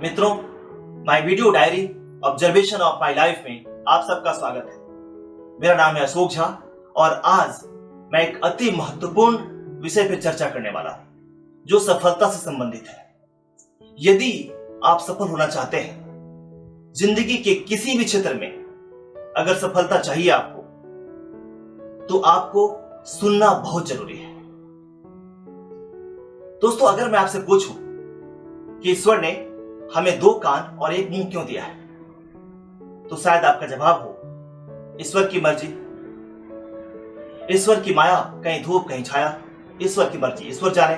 मित्रों, my video diary observation of my life में आप सबका स्वागत है। मेरा नाम है अशोक झा और आज मैं एक अति महत्वपूर्ण विषय पर चर्चा करने वाला हूं जो सफलता से संबंधित है। यदि आप सफल होना चाहते हैं, जिंदगी के किसी भी क्षेत्र में अगर सफलता चाहिए आपको, तो आपको सुनना बहुत जरूरी है। दोस्तों, अगर मैं आपसे पूछूं कि ईश्वर ने हमें 2 कान और 1 मुंह क्यों दिया है, तो शायद आपका जवाब हो ईश्वर की मर्जी, ईश्वर की माया, कहीं धूप कहीं छाया, ईश्वर की मर्जी, ईश्वर जाने।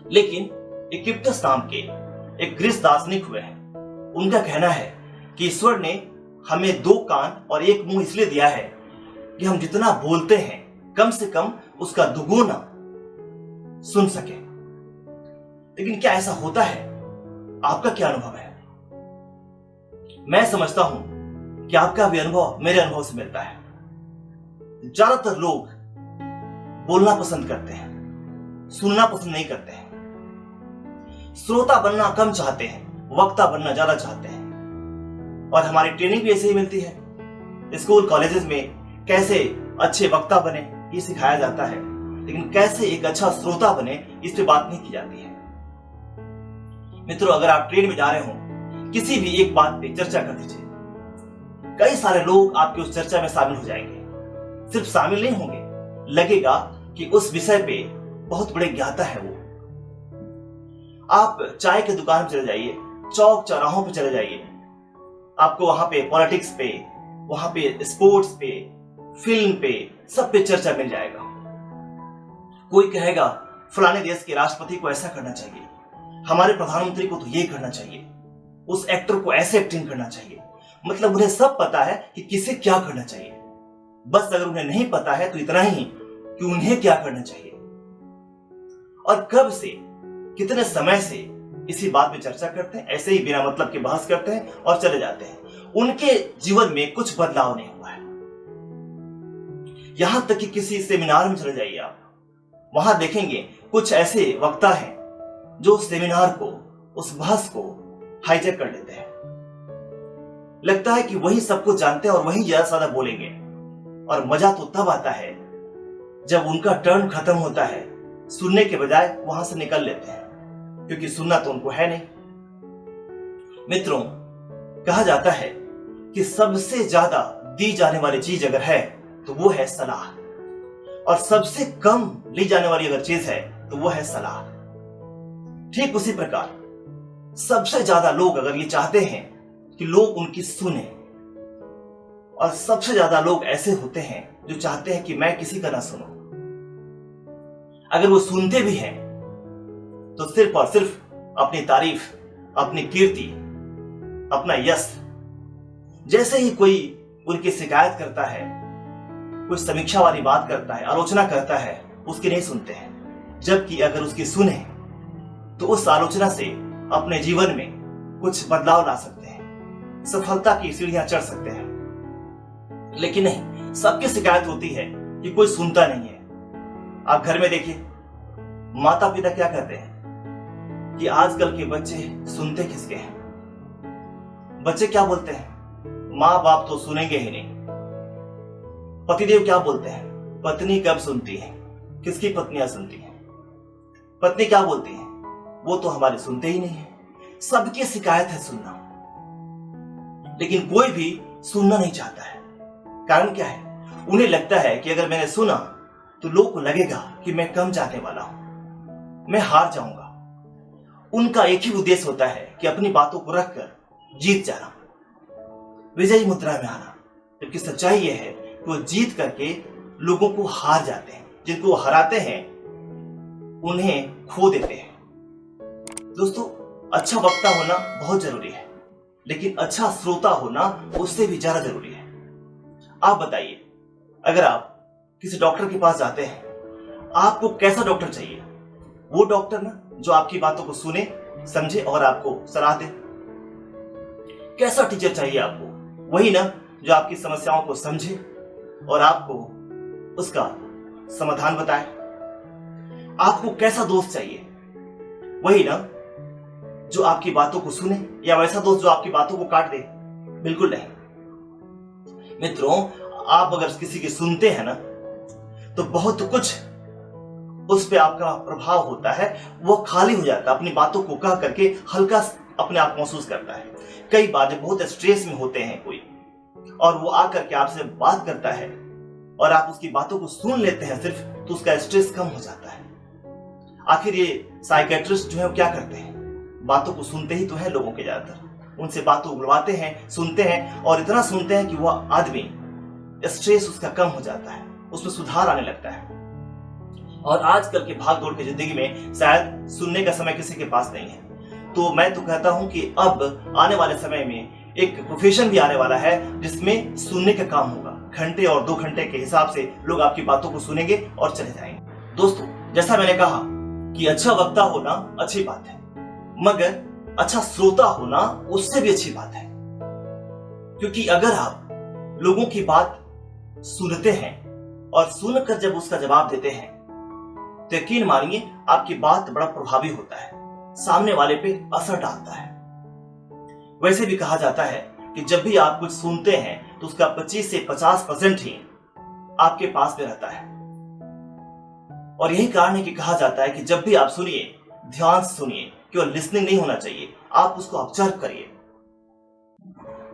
लेकिन इक्विप्टस नाम के एक ग्रीस दार्शनिक हुए हैं, उनका कहना है कि ईश्वर ने हमें 2 कान और 1 मुंह इसलिए दिया है कि हम जितना बोलते हैं कम से कम उसका दुगुना सुन सके। लेकिन क्या ऐसा होता है? आपका क्या अनुभव है? मैं समझता हूं कि आपका भी अनुभव मेरे अनुभव से मिलता है। ज्यादातर लोग बोलना पसंद करते हैं, सुनना पसंद नहीं करते हैं। श्रोता बनना कम चाहते हैं, वक्ता बनना ज्यादा चाहते हैं। और हमारी ट्रेनिंग भी ऐसे ही मिलती है। स्कूल कॉलेजेस में कैसे अच्छे वक्ता बने ये सिखाया जाता है, लेकिन कैसे एक अच्छा श्रोता बने इस पे बात नहीं की जाती है। मित्रों, अगर आप ट्रेन में जा रहे हो, किसी भी एक बात पे चर्चा कर दीजिए, कई सारे लोग आपकी उस चर्चा में शामिल हो जाएंगे। सिर्फ शामिल नहीं होंगे, लगेगा कि उस विषय पे बहुत बड़े ज्ञाता है वो। आप चाय की दुकान पे चले जाइए, चौक चौराहों पे चले जाइए, आपको वहां पे पॉलिटिक्स पे, वहां पे स्पोर्ट्स पे, फिल्म पे, सब पे चर्चा मिल जाएगा। कोई कहेगा फलाने देश के राष्ट्रपति को ऐसा करना चाहिए, हमारे प्रधानमंत्री को तो ये करना चाहिए, उस एक्टर को ऐसे एक्टिंग करना चाहिए। मतलब उन्हें सब पता है कि किसे क्या करना चाहिए। बस अगर उन्हें नहीं पता है तो इतना ही कि उन्हें क्या करना चाहिए। और कब से, कितने समय से इसी बात पे चर्चा करते हैं, ऐसे ही बिना मतलब के बहस करते हैं और चले जाते हैं। उनके जीवन में कुछ बदलाव नहीं हुआ है। यहां तक कि किसी सेमिनार में चले जाइए आप, वहां देखेंगे कुछ ऐसे वक्ता हैं जो उस सेमिनार को, उस बहस को हाईजैक कर लेते हैं। लगता है कि वही सब कुछ जानते हैं और वही ज्यादा ज्यादा बोलेंगे। और मजा तो तब आता है जब उनका टर्न खत्म होता है, सुनने के बजाय वहां से निकल लेते हैं, क्योंकि सुनना तो उनको है नहीं। मित्रों, कहा जाता है कि सबसे ज्यादा दी जाने वाली चीज अगर है तो वो है सलाह, और सबसे कम ली जाने वाली अगर चीज है तो वो है सलाह। ठीक उसी प्रकार सबसे ज्यादा लोग अगर ये चाहते हैं कि लोग उनकी सुने, और सबसे ज्यादा लोग ऐसे होते हैं जो चाहते हैं कि मैं किसी का ना सुनूं। अगर वो सुनते भी हैं तो सिर्फ और सिर्फ अपनी तारीफ, अपनी कीर्ति, अपना यश। जैसे ही कोई उनकी शिकायत करता है, कोई समीक्षा वाली बात करता है, आलोचना करता है, उसकी नहीं सुनते हैं। जबकि अगर उसकी सुने तो उस आलोचना से अपने जीवन में कुछ बदलाव ला सकते हैं, सफलता की सीढ़ियां चढ़ सकते हैं। लेकिन नहीं, सबकी शिकायत होती है कि कोई सुनता नहीं है। आप घर में देखिए, माता पिता क्या कहते हैं कि आजकल के बच्चे सुनते किसके हैं। बच्चे क्या बोलते हैं? माँ बाप तो सुनेंगे ही नहीं। पतिदेव क्या बोलते हैं? पत्नी कब सुनती है? किसकी पत्नियां सुनती हैं? पत्नी क्या बोलती है? वो तो हमारे सुनते ही नहीं है। सबकी शिकायत है सुनना, लेकिन कोई भी सुनना नहीं चाहता है। कारण क्या है? उन्हें लगता है कि अगर मैंने सुना तो लोगों को लगेगा कि मैं कम जाने वाला हूं, मैं हार जाऊंगा। उनका एक ही उद्देश्य होता है कि अपनी बातों को रखकर जीत जाना, विजयी मुद्रा में आना। जबकि सच्चाई यह है कि वो जीत करके लोगों को हार जाते हैं। जिनको वो हराते हैं उन्हें खो देते हैं। दोस्तों, अच्छा वक्ता होना बहुत जरूरी है, लेकिन अच्छा श्रोता होना उससे भी ज्यादा जरूरी है। आप बताइए, अगर आप किसी डॉक्टर के पास जाते हैं, आपको कैसा डॉक्टर चाहिए? वो डॉक्टर ना जो आपकी बातों को सुने, समझे और आपको सलाह दे। कैसा टीचर चाहिए आपको? वही ना जो आपकी समस्याओं को समझे और आपको उसका समाधान बताए। आपको कैसा दोस्त चाहिए? वही ना जो आपकी बातों को सुने या वैसा दोस्त जो आपकी बातों को काट दे? बिल्कुल नहीं। मित्रों, आप अगर किसी की सुनते हैं ना तो बहुत कुछ उस पे आपका प्रभाव होता है, वो खाली हो जाता है, अपनी बातों को कह करके हल्का अपने आप महसूस करता है। कई बार जब बहुत स्ट्रेस में होते हैं कोई और वो आकर के आपसे बात करता है और आप उसकी बातों को सुन लेते हैं सिर्फ, तो उसका स्ट्रेस कम हो जाता है। आखिर ये साइकेट्रिस्ट जो है वो क्या करते हैं? बातों को सुनते ही तो है लोगों के, ज्यादातर उनसे बातों उगलवाते हैं, सुनते हैं और इतना सुनते हैं कि वह आदमी स्ट्रेस उसका कम हो जाता है, उसमें सुधार आने लगता है। और आजकल के भाग दौड़ की जिंदगी में शायद सुनने का समय किसी के पास नहीं है, तो मैं तो कहता हूं कि अब आने वाले समय में एक प्रोफेशन भी आने वाला है जिसमें सुनने का काम होगा। घंटे और 2 घंटे के हिसाब से लोग आपकी बातों को सुनेंगे और चले जाएंगे। दोस्तों, जैसा मैंने कहा कि अच्छा वक्ता होना अच्छी बात है, मगर अच्छा श्रोता होना उससे भी अच्छी बात है। क्योंकि अगर आप लोगों की बात सुनते हैं और सुनकर जब उसका जवाब देते हैं तो यकीन मानिए आपकी बात बड़ा प्रभावी होता है, सामने वाले पे असर डालता है। वैसे भी कहा जाता है कि जब भी आप कुछ सुनते हैं तो उसका 25 से 50% ही आपके पास में रहता है। और यही कारण है कि कहा जाता है कि जब भी आप सुनिए, ध्यान से सुनिए, केवल लिसनिंग नहीं होना चाहिए, आप उसको ऑब्जर्व करिए।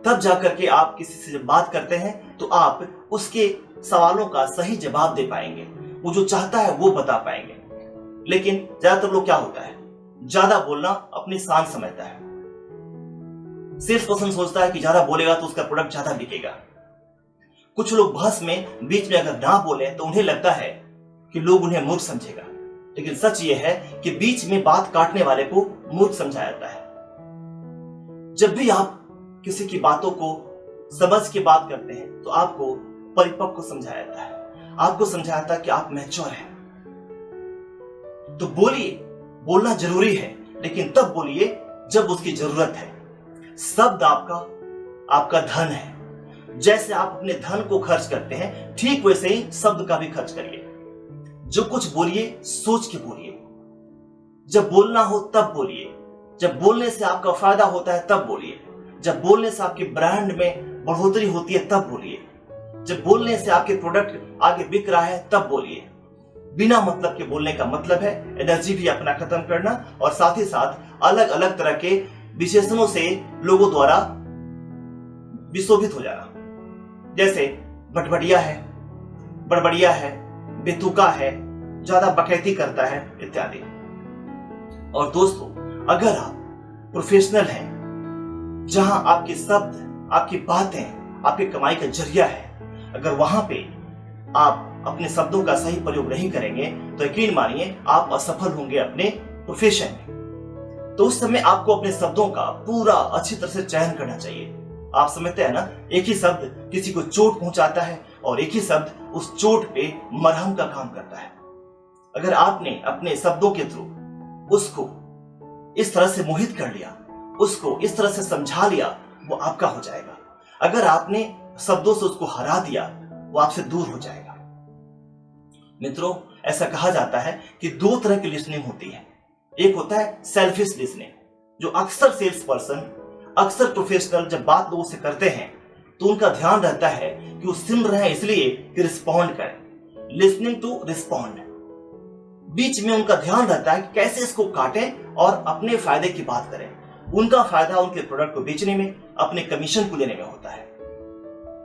तब जाकर के आप किसी से जब बात करते हैं तो आप उसके सवालों का सही जवाब दे पाएंगे, वो जो चाहता है वो बता पाएंगे। लेकिन ज्यादातर लोग क्या होता है, ज्यादा बोलना अपनी शान समझता है। सेल्स पर्सन सोचता है कि ज्यादा बोलेगा तो उसका प्रोडक्ट ज्यादा बिकेगा। कुछ लोग बहस में बीच में अगर ना बोले तो उन्हें लगता है कि लोग उन्हें मूर्ख समझेगा, लेकिन सच ये है कि बीच में बात काटने वाले को मूर्ख समझा जाता है। जब भी आप किसी की बातों को समझ के बात करते हैं तो आपको परिपक्व समझाया जाता है, आपको समझाया जाता है कि आप मैच्योर हैं। तो बोलिए, बोलना जरूरी है, लेकिन तब बोलिए जब उसकी जरूरत है। शब्द आपका धन है। जैसे आप अपने धन को खर्च करते हैं, ठीक वैसे ही शब्द का भी खर्च करिए। जो कुछ बोलिए सोच के बोलिए। जब बोलना हो तब बोलिए। जब बोलने से आपका फायदा होता है तब बोलिए। जब बोलने से आपके ब्रांड में बढ़ोतरी होती है तब बोलिए। जब बोलने से आपके प्रोडक्ट आगे बिक रहा है तब बोलिए। बिना मतलब के बोलने का मतलब है एनर्जी भी अपना खत्म करना और साथ ही साथ अलग अलग तरह के विशेषणों से लोगों द्वारा विशोभित हो जाना। जैसे बटबड़िया है, बेतुका है, ज्यादा बकैती करता है इत्यादि। और दोस्तों, अगर आप प्रोफेशनल हैं, जहां आपके शब्द, आपकी बातें, आपकी कमाई का जरिया है, अगर वहां पे आप अपने शब्दों का सही प्रयोग नहीं करेंगे तो यकीन मानिए आप असफल होंगे अपने प्रोफेशन में। तो उस समय आपको अपने शब्दों का पूरा अच्छी तरह से चयन करना चाहिए। आप समझते हैं ना, एक ही शब्द किसी को चोट पहुंचाता है और एक ही शब्द उस चोट पे मरहम का काम करता है। अगर आपने अपने शब्दों के थ्रू उसको इस तरह से मोहित कर लिया, उसको इस तरह से समझा लिया, वो आपका हो जाएगा। अगर आपने शब्दों से उसको हरा दिया, वो आपसे दूर हो जाएगा। मित्रों, ऐसा कहा जाता है कि 2 तरह की लिसनिंग होती है। एक होता है सेल्फिश लिसनिंग, जो अक्सर सेल्स पर्सन, अक्सर प्रोफेशनल जब बात लोगों से करते हैं तो उनका ध्यान रहता है कि वो सुन रहे हैं इसलिए कि रिस्पॉन्ड करें। Listening to respond. बीच में उनका ध्यान रहता है कि कैसे इसको काटें और अपने फायदे की बात करें। उनका फायदा उनके प्रोडक्ट को बेचने में, अपने कमीशन को लेने में होता है,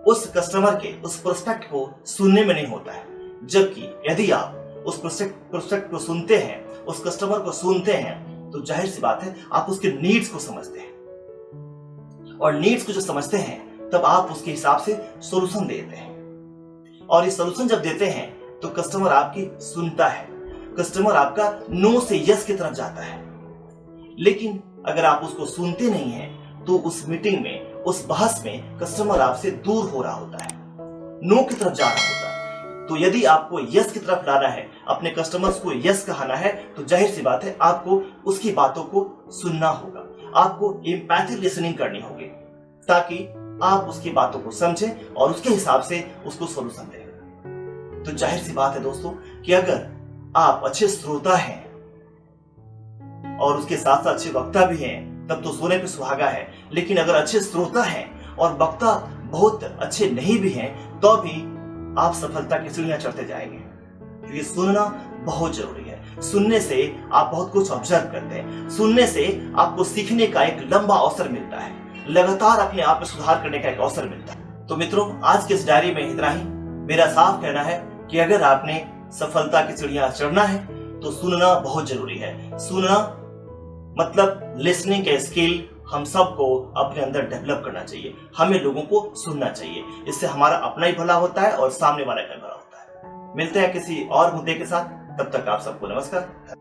उस कस्टमर के, उस प्रोस्पेक्ट को सुनने में नहीं होता है। जबकि यदि आप उस प्रोस्पेक्ट को सुनते हैं, उस कस्टमर को सुनते हैं, तो जाहिर सी बात है आप उसके नीड्स को समझते हैं। और नीड्स को जो समझते हैं तब आप उसके हिसाब से सॉल्यूशन देते हैं। और ये सॉल्यूशन जब देते हैं तो कस्टमर आपकी सुनता है, कस्टमर आपका नो से यस की तरफ जाता है। लेकिन अगर आप उसको सुनते नहीं हैं तो उस मीटिंग में, उस बहस में कस्टमर आपसे दूर हो रहा होता है, नो की तरफ जा रहा होता है। तो यदि आपको यस की तरफ लाना है, अपने कस्टमर्स को यस कहना है, तो जाहिर सी बात है आपको उसकी बातों को सुनना होगा, आपको एम्पैथिक लिसनिंग करनी होगी, ताकि आप उसकी बातों को समझें और उसके हिसाब से उसको सॉल्यूशन दें। तो जाहिर सी बात है दोस्तों कि अगर आप अच्छे श्रोता हैं और उसके साथ साथ अच्छे वक्ता भी हैं, तब तो सोने पे सुहागा है। लेकिन अगर अच्छे श्रोता हैं और वक्ता बहुत अच्छे नहीं भी हैं, तो भी आप सफलता की सीढ़ियां चढ़ते जाएंगे। क्योंकि सुनना बहुत जरूरी है। सुनने से आप बहुत कुछ ऑब्जर्व करते हैं। सुनने से आपको सीखने का एक लंबा अवसर मिलता है, लगातार अपने आप में सुधार करने का एक अवसर मिलता है। तो मित्रों, आज के इस डायरी में इतना ही। मेरा साफ कहना है कि अगर आपने सफलता की सीढ़ियां चढ़ना है तो सुनना बहुत जरूरी है। सुनना मतलब लिसनिंग का स्किल हम सबको अपने अंदर डेवलप करना चाहिए। हमें लोगों को सुनना चाहिए। इससे हमारा अपना ही भला होता है और सामने वाले का भला होता है। मिलते हैं किसी और मुद्दे के साथ। तब तक आप सबको नमस्कार।